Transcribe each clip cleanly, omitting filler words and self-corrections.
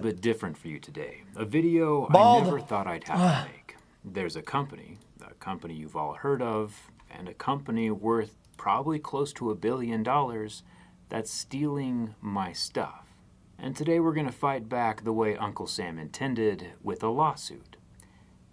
bit different for you today. A video Bald. I never thought I'd have to make. There's a company you've all heard of, and a company worth probably close to $1 billion that's stealing my stuff. And today we're gonna fight back the way Uncle Sam intended with a lawsuit.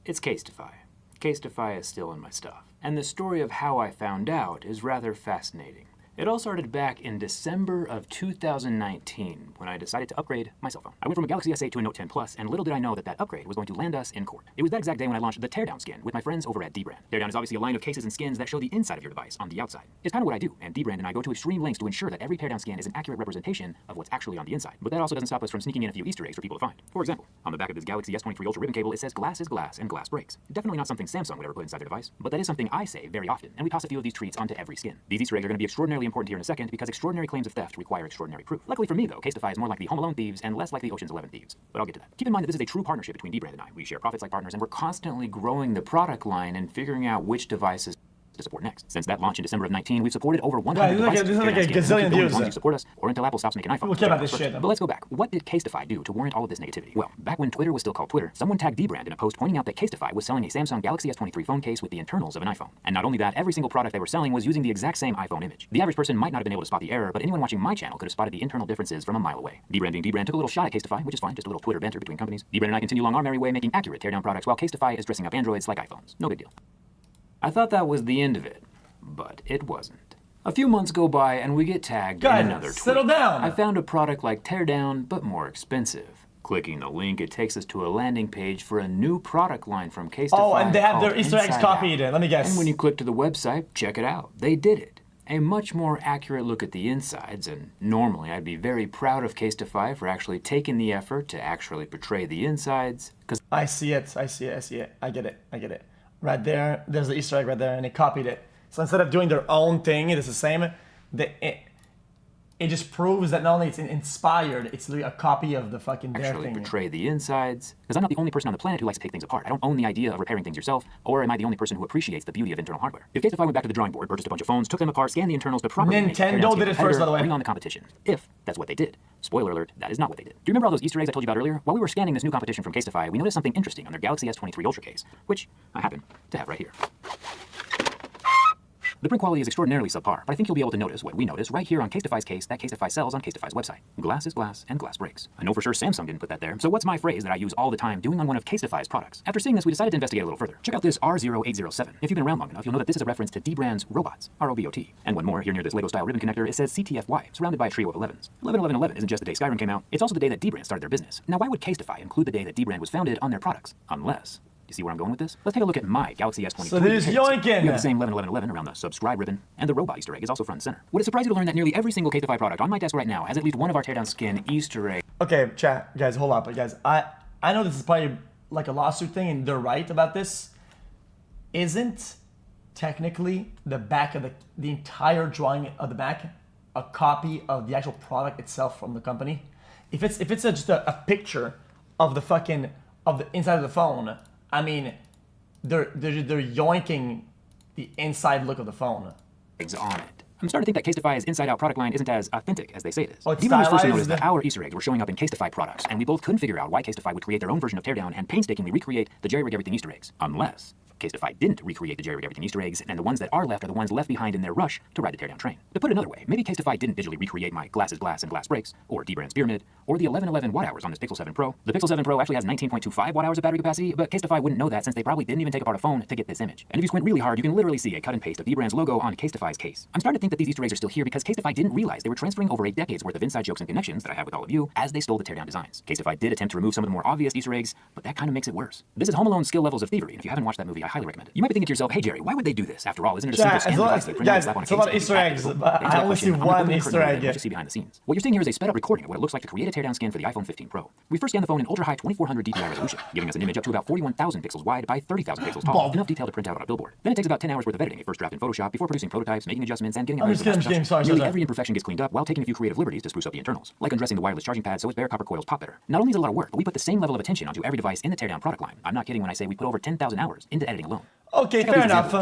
It's Casetify. Casetify is stealing my stuff. And the story of how I found out is rather fascinating. It all started back in December of 2019 when I decided to upgrade my cell phone. I went from a Galaxy S8 to a Note 10 Plus, and little did I know that that upgrade was going to land us in court. It was that exact day when I launched the Teardown skin with my friends over at Dbrand. Teardown is obviously a line of cases and skins that show the inside of your device on the outside. It's kind of what I do, and Dbrand and I go to extreme lengths to ensure that every Teardown skin is an accurate representation of what's actually on the inside. But that also doesn't stop us from sneaking in a few Easter eggs for people to find. For example, on the back of this Galaxy S23 Ultra ribbon cable, it says glass is glass and glass breaks. Definitely not something Samsung would ever put inside their device, but that is something I say very often, and we toss a few of these treats onto every skin. These Easter eggs are going to be extraordinarily important here in a second because extraordinary claims of theft require extraordinary proof. Luckily for me, though, Casetify is more like the Home Alone thieves and less like the Ocean's 11 thieves. But I'll get to that. Keep in mind that this is a true partnership between Dbrand and I. We share profits like partners, and we're constantly growing the product line and figuring out which devices to support next. Since that launch in December of 19, we've supported over 100 devices. This is like a gazillion views. Ones you support us, or until Apple stops making iPhones. We'll care about this shit. But let's go back. What did Casetify do to warrant all of this negativity? Well, back when Twitter was still called Twitter, someone tagged Dbrand in a post pointing out that Casetify was selling a Samsung Galaxy S23 phone case with the internals of an iPhone. And not only that, every single product they were selling was using the exact same iPhone image. The average person might not have been able to spot the error, but anyone watching my channel could have spotted the internal differences from a mile away. Dbrand being Dbrand took a little shot at Casetify, which is fine, just a little Twitter banter between companies. Dbrand and I continue along our merry way making accurate teardown products while Casetify is dressing up Androids like iPhones. No big deal. I thought that was the end of it. But it wasn't. A few months go by and we get tagged in another tweet. Settle down! I found a product like Teardown, but more expensive. Clicking the link, it takes us to a landing page for a new product line from Casetify. Oh, and they have their called Easter eggs Inside copied Out. in. Let me guess. And when you click to the website, check it out. They did it. A much more accurate look at the insides, and normally I'd be very proud of Casetify for actually taking the effort to actually portray the insides, because I see it. I get it. Right there, there's the Easter egg right there, and they copied it. So instead of doing their own thing, it is the same. It just proves that not only it's inspired, it's literally a copy of the fucking their actually thing. portray the insides. Because I'm not the only person on the planet who likes to take things apart. I don't own the idea of repairing things yourself, or am I the only person who appreciates the beauty of internal hardware? If Casetify went back to the drawing board, purchased a bunch of phones, took them apart, scanned the internals, but properly Nintendo did it first, by the way. Bring on the competition. If that's what they did. Spoiler alert, that is not what they did. Do you remember all those Easter eggs I told you about earlier? While we were scanning this new competition from Casetify, we noticed something interesting on their Galaxy S23 Ultra case, which I happen to have right here. The print quality is extraordinarily subpar, but I think you'll be able to notice what we notice right here on Casetify's case that Casetify sells on Casetify's website. Glass is glass and glass breaks. I know for sure Samsung didn't put that there, so what's my phrase that I use all the time doing on one of Casetify's products? After seeing this, we decided to investigate a little further. Check out this R0807. If you've been around long enough, you'll know that this is a reference to Dbrand's robots, R-O-B-O-T. And one more, here near this Lego-style ribbon connector, it says CTFY, surrounded by a trio of 11s. 11-11-11 isn't just the day Skyrim came out, it's also the day that Dbrand started their business. Now why would Casetify include the day that Dbrand was founded on their products? Unless... You see where I'm going with this? Let's take a look at my Galaxy S23. So there's yoinking! You have the same 11-11-11 around the subscribe ribbon, and the robot Easter egg is also front and center. Would it surprise you to learn that nearly every single Casetify product on my desk right now has at least one of our Teardown skin Easter egg? Okay, chat, guys, hold up, but guys, I know this is probably like a lawsuit thing, and they're right about this. Isn't technically the back of the entire drawing of the back a copy of the actual product itself from the company? If it's just a picture of the inside of the phone, I mean, they're yoinking the inside look of the phone. Eggs on it. I'm starting to think that Casetify's inside-out product line isn't as authentic as they say it is. Oh, it's Even when we first noticed stylized. that our Easter eggs were showing up in Casetify products, and we both couldn't figure out why Casetify would create their own version of Teardown and painstakingly recreate the Jerry Rig Everything Easter eggs. Unless Casetify didn't recreate the Jerry Rig Everything Easter eggs, and the ones that are left left behind in their rush to ride the Teardown train. To put it another way, maybe Casetify didn't digitally recreate my glass is glass and glass breaks, or Dbrand's pyramid, or the 1111 watt-hours on this Pixel 7 Pro. The Pixel 7 Pro actually has 19.25 watt-hours of battery capacity, but Casetify wouldn't know that since they probably didn't even take apart a phone to get this image. And if you squint really hard, you can literally see a cut and paste of Dbrand's logo on Casetify's case. I'm starting to think that these Easter eggs are still here because Casetify didn't realize they were transferring over a decade's worth of inside jokes and connections that I have with all of you as they stole the Teardown designs. Casetify did attempt to remove some of the more obvious Easter eggs, but that kind of makes it worse. This is Home Alone skill levels of thievery, and if you haven't watched that movie, I highly recommend it. You might be thinking to yourself, hey Jerry, why would they do this? After all, isn't it a simple scan device they print out and slap on a it's a lot of case? Easter eggs, but I only see one Easter egg. What you see behind the scenes. What you're seeing here is a sped up recording of what it looks like to create a Teardown skin for the iPhone 15 Pro. We first scanned the phone in ultra-high 2400 DPI resolution, giving us an image up to about 41,000 pixels wide by 30,000 pixels tall, enough detail to print out on a billboard. Then it takes about 10 hours worth of editing a first draft in Photoshop before producing prototypes, making adjustments, and getting it ready for mass production. Nearly every imperfection gets cleaned up while taking a few creative liberties to spruce up the internals, like undressing the wireless charging pad so its bare copper coils pop better. Not only is it a lot of work, but we put the same level of attention onto every device in the Teardown product line. I'm not kidding when I say we put over 10,000 hours into editing alone. Okay, fair enough.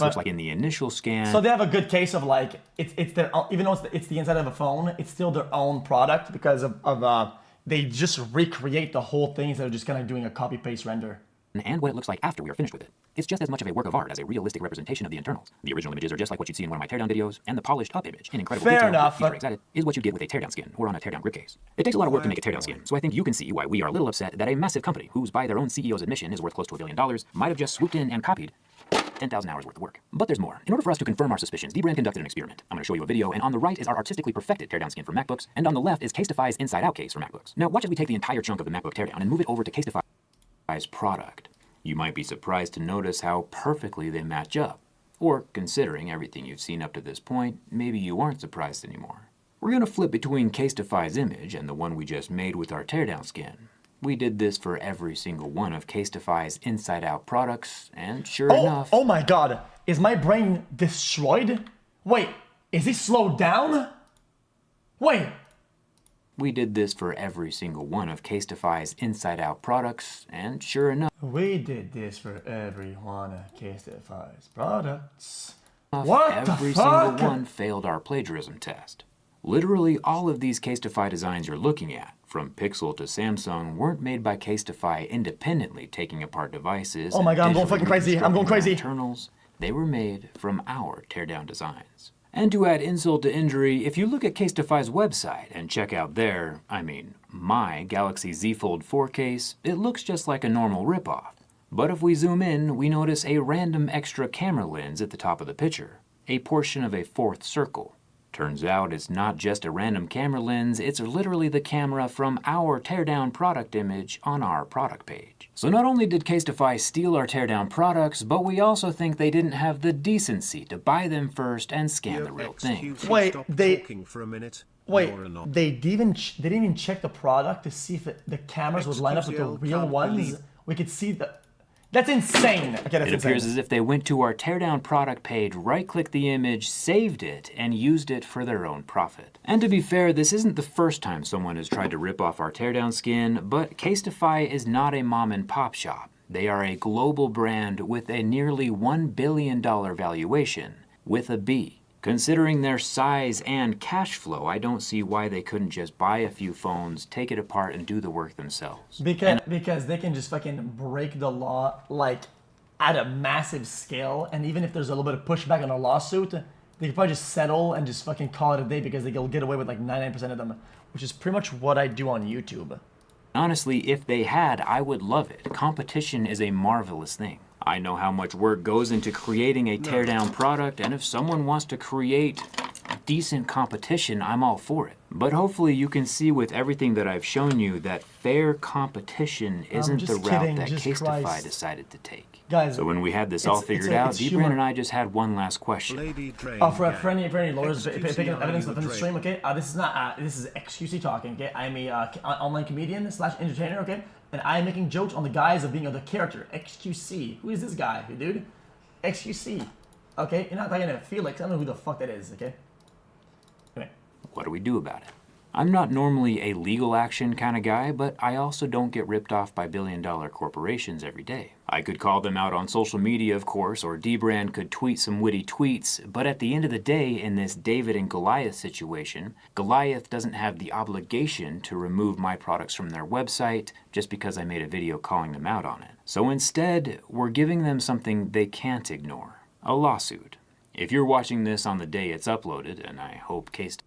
Looks like in the initial scan. So they have a good case of like it's their own, even though it's the inside of a phone, it's still their own product because of they just recreate the whole thing instead of just kind of doing a copy-paste render. And what it looks like after we are finished with it. It's just as much of a work of art as a realistic representation of the internals. The original images are just like what you'd see in one of my teardown videos, and the polished up image in incredible Fair detail enough. with Easter eggs added is what you get with a teardown skin or on a teardown grip case. It takes a lot of work to make a teardown skin, so I think you can see why we are a little upset that a massive company, whose by their own CEO's admission is worth close to $1 billion, might have just swooped in and copied 10,000 hours worth of work. But there's more. In order for us to confirm our suspicions, dbrand conducted an experiment. I'm going to show you a video, and on the right is our artistically perfected teardown skin for MacBooks, and on the left is Casetify's inside-out case for MacBooks. Now watch as we take the entire chunk of the MacBook teardown and move it over to Casetify's product. You might be surprised to notice how perfectly they match up. Or, considering everything you've seen up to this point, maybe you aren't surprised anymore. We're going to flip between Casetify's image and the one we just made with our teardown skin. We did this for every single one of Casetify's inside-out products, and sure enough... Oh my god, is my brain destroyed? Wait, is he slowed down? Wait. We did this for every single one of Casetify's inside-out products, and sure enough... We did this for every one of Casetify's products. What every the fuck? single one failed our plagiarism test. Literally all of these Casetify designs you're looking at, from Pixel to Samsung, weren't made by Casetify independently taking apart devices. Oh my god, I'm going digitally fucking crazy. I'm going reconstructing their crazy. Internals. They were made from our teardown designs. And to add insult to injury, if you look at Casetify's website and check out their, my Galaxy Z Fold 4 case, it looks just like a normal ripoff. But if we zoom in, we notice a random extra camera lens at the top of the picture, a portion of a fourth circle. Turns out it's not just a random camera lens, it's literally the camera from our teardown product image on our product page. So not only did Casetify steal our teardown products, but we also think they didn't have the decency to buy them first and scan the real thing. Wait, they Wait, they didn't even check the product to see if the cameras would line up with the real ones. We could see the. That's insane. Okay, that's It appears insane. as if they went to our teardown product page, right-clicked the image, saved it, and used it for their own profit. And to be fair, this isn't the first time someone has tried to rip off our teardown skin, but Casetify is not a mom-and-pop shop. They are a global brand with a nearly $1 billion valuation, with a B. Considering their size and cash flow, I don't see why they couldn't just buy a few phones, take it apart, and do the work themselves. Because they can just fucking break the law like at a massive scale, and even if there's a little bit of pushback on a lawsuit, they could probably just settle and just fucking call it a day because they'll get away with like 99% of them, which is pretty much what I do on YouTube. Honestly, if they had, I would love it. Competition is a marvelous thing. I know how much work goes into creating a teardown product, and if someone wants to create decent competition, I'm all for it. But hopefully you can see with everything that I've shown you that fair competition isn't the route that Casetify decided to take. Guys, so when we had this all figured out, Dbrand and I just had one last question. For any lawyers picking up evidence within the stream, okay? This is xQc talking, okay? I'm a online comedian / entertainer, okay? And I'm making jokes on the guise of being the character, xQc. Who is this guy, dude? xQc, okay? You're not talking to Felix. I don't know who the fuck that is, okay? Anyway. What do we do about it? I'm not normally a legal action kind of guy, but I also don't get ripped off by billion-dollar corporations every day. I could call them out on social media, of course, or Dbrand could tweet some witty tweets, but at the end of the day, in this David and Goliath situation, Goliath doesn't have the obligation to remove my products from their website just because I made a video calling them out on it. So instead, we're giving them something they can't ignore, a lawsuit. If you're watching this on the day it's uploaded, and I hope Casetify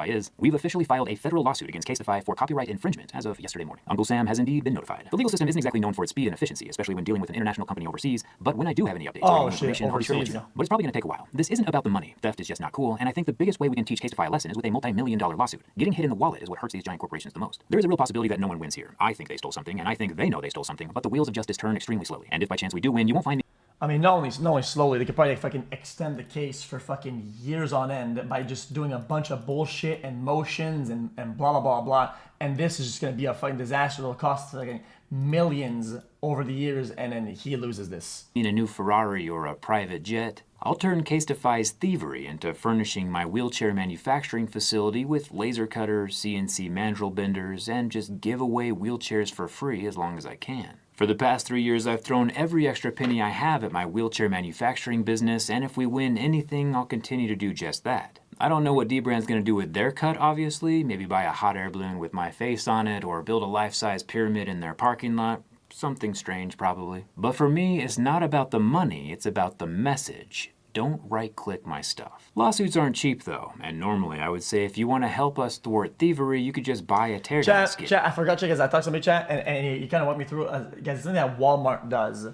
is, we've officially filed a federal lawsuit against Casetify for copyright infringement as of yesterday morning. Uncle Sam has indeed been notified. The legal system isn't exactly known for its speed and efficiency, especially when dealing with an international company overseas, but when I do have any updates or any information, I'll be sure to let you know. But it's probably going to take a while. This isn't about the money. Theft is just not cool, and I think the biggest way we can teach Casetify a lesson is with a multi-million-dollar lawsuit. Getting hit in the wallet is what hurts these giant corporations the most. There is a real possibility that no one wins here. I think they stole something, and I think they know they stole something, but the wheels of justice turn extremely slowly. And if by chance we do win, you won't find me. I mean, not only slowly, they could probably fucking extend the case for fucking years on end by just doing a bunch of bullshit and motions and blah, blah, blah, blah. And this is just going to be a fucking disaster. It'll cost fucking millions over the years, and then he loses this. In a new Ferrari or a private jet, I'll turn Casetify's thievery into furnishing my wheelchair manufacturing facility with laser cutters, CNC mandrel benders, and just give away wheelchairs for free as long as I can. For the past 3 years, I've thrown every extra penny I have at my wheelchair manufacturing business, and if we win anything, I'll continue to do just that. I don't know what Dbrand's gonna do with their cut, obviously. Maybe buy a hot air balloon with my face on it, or build a life-size pyramid in their parking lot. Something strange, probably. But for me, it's not about the money, it's about the message. Don't right-click my stuff. Lawsuits aren't cheap, though, and normally I would say if you want to help us thwart thievery, you could just buy a teardown skin. Chat, I forgot, chat, guys. I talked to somebody, chat, and you kind of walked me through. Guys, it's something that Walmart does.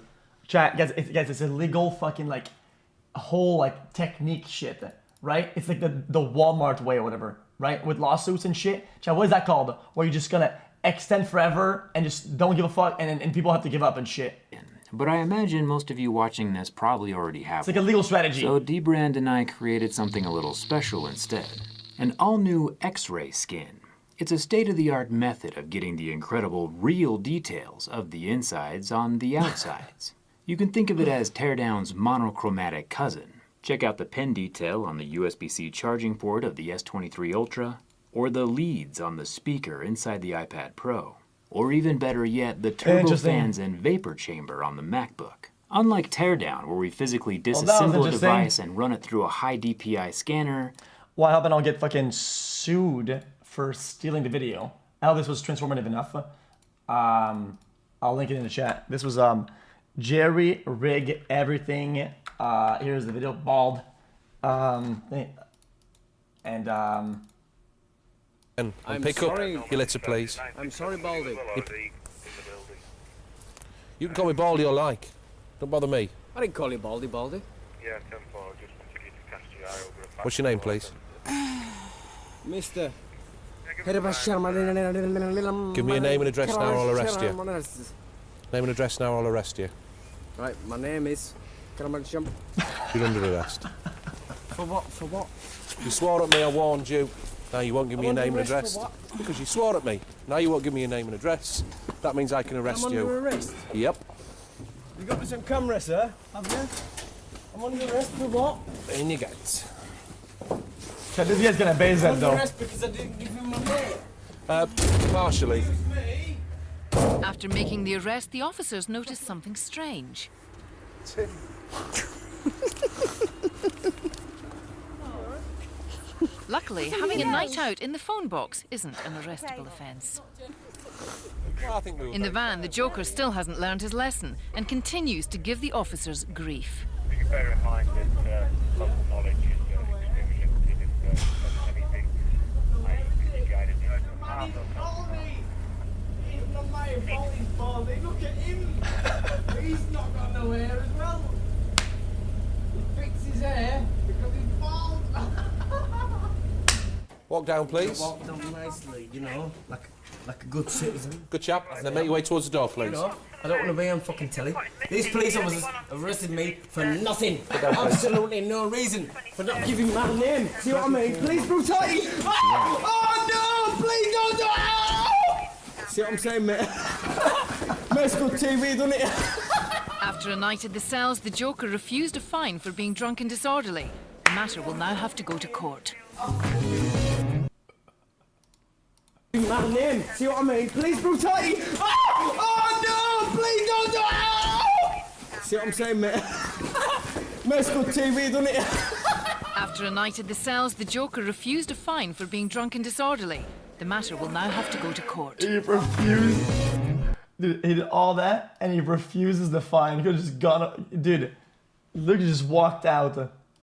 Chat, guys, it's illegal fucking like whole like technique shit, right? It's like the Walmart way or whatever, right? With lawsuits and shit. Chat, what is that called? Where you're just gonna extend forever and just don't give a fuck, and people have to give up and shit. But I imagine most of you watching this probably already have It's like a legal strategy. So Dbrand and I created something a little special instead. An all-new X-ray skin. It's a state-of-the-art method of getting the incredible real details of the insides on the outsides. You can think of it as Teardown's monochromatic cousin. Check out the pen detail on the USB-C charging port of the S23 Ultra, or the leads on the speaker inside the iPad Pro. Or even better yet, the turbofans and vapor chamber on the MacBook. Unlike Teardown, where we physically disassemble a device and run it through a high DPI scanner. Well, I hope I don't get fucking sued for stealing the video. I hope this was transformative enough. I'll link it in the chat. This was Jerry Rig Everything. Here's the video, bald. And pick up your litter, please. I'm sorry, Baldy. You can call me Baldy or like. Don't bother me. I didn't call you Baldy, Baldy. Yeah, 10-4, just wanted you to cast your eye over a fact. What's your name, please? Mister. Give me your name and address now or I'll arrest you. Name and address now or I'll arrest you. Right, my name is... You're under arrest. For what? For what? You swore at me, I warned you. Now you won't give me your name and address. For what? Because you swore at me. Now you won't give me your name and address. That means I can arrest I'm you. under arrest? Yep. You got this on camera, sir? Have you? I'm under arrest for what? In you get. Chat, this guy's gonna base that I'm though. under arrest because I didn't give him my name. Partially. After making the arrest, the officers noticed something strange. Luckily, having a night out in the phone box isn't an arrestable offence. In the van, the Joker still hasn't learned his lesson and continues to give the officers grief. You bear in mind that local knowledge is extremely limited if anything. I could be guided into the path of Even on my fault, he's Baldy. Look at him. He's not got no hair as well. He fixed his hair because he's bald. Walk down, please. Walk down nicely, you know, like a good citizen. Good chap. Then make your way towards the door, please. You know, I don't want to be on fucking telly. These police officers arrested me for nothing. Absolutely no reason. For not giving my name. See what I mean? Police brutality. Oh no! Please don't do it! See what I'm saying, mate? Makes good TV, doesn't it? After a night at the cells, the Joker refused a fine for being drunk and disorderly. The matter will now have to go to court. My name. See what I mean? Police brutality. Oh no! Please don't do it! See what I'm saying, mate? Makes good TV, doesn't it? After a night at the cells, the Joker refused a fine for being drunk and disorderly. The matter will now have to go to court. He refused. Dude, he did all that and he refuses the fine. He could have just gone. Dude, look, he just walked out.